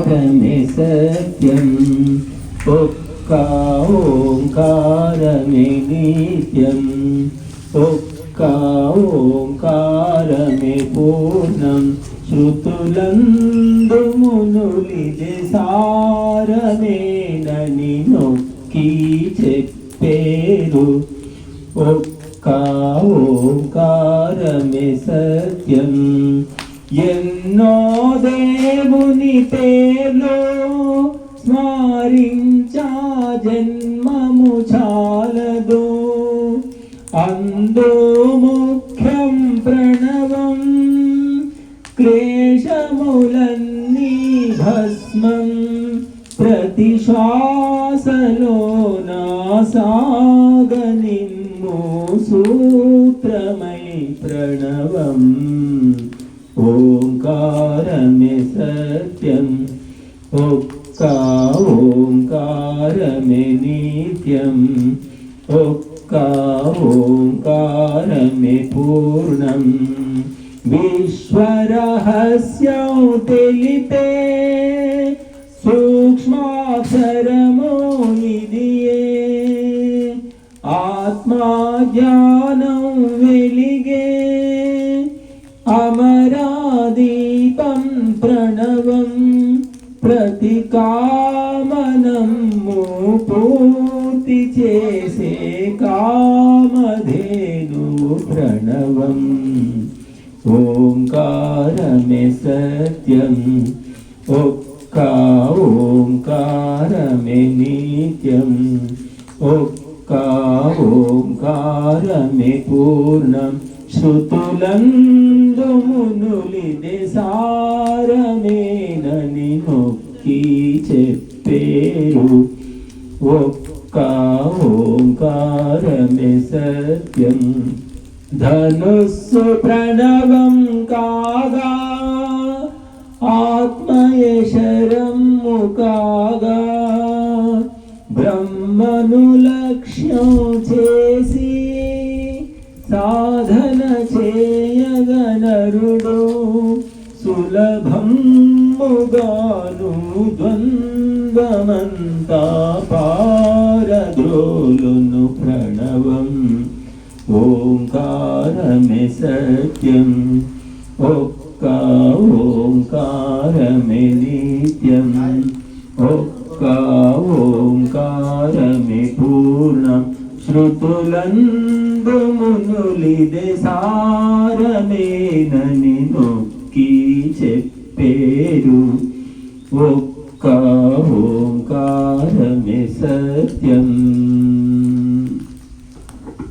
ఓంకారమే సత్యం ఒక్క ఓంకారమే నిత్యం ఒక్క ఓంకారమే పూర్ణం శృతులందు మునులిదే సారమేనని నొక్కి చెప్పేరు ఒక్క ఓంకారమే సత్యం ఎన్నో దేవుని పేర్లో స్మరించా జన్మము చాలదు అందో ముఖ్యం ప్రణవం క్లేశములన్నీ భస్మం ప్రతి శ్వాసలో నా సాగనిమ్ము సూత్రమై ప్రణవం ఓంకారమే సత్యం ఒక్క ఓంకారమే నిత్యం ఒక్క ఓంకారమే పూర్ణం విశ్వరహస్యం తెలిపే సూక్ష్మాక్షరము ఇదియే ఆత్మజ్ఞానం వెలిగే అమరాదీపం ప్రణవం ప్రతి కామనము పూర్తి చేసే కామధేను ప్రణవం ఓంకారమే సత్యం ఒక్క ఓంకారమే నిత్యం ఒక్క ఓంకారమే పూర్ణం శృతులందు మునులిదే సారమేనని నొక్కి చెప్పేరు ఒక్క ఓంకారమే సత్యం ధనుస్సు ప్రణవం కాగా ఆత్మయశరము కాగా బ్రహ్మను లక్ష్యం చేసి సాధన చేయగనరుడు సులభముగాను ద్వంద్వమంతా పారద్రోలును ప్రణవం ఓంకారమే సత్యం ఒక్క ఓంకారమే నిత్యం ఒక్క ఓంకారమే పూర్ణం శృతులందు మునులిదే సారమేనని నొక్కి చెప్పేరు ఒక్క ఓంకారమే సత్యం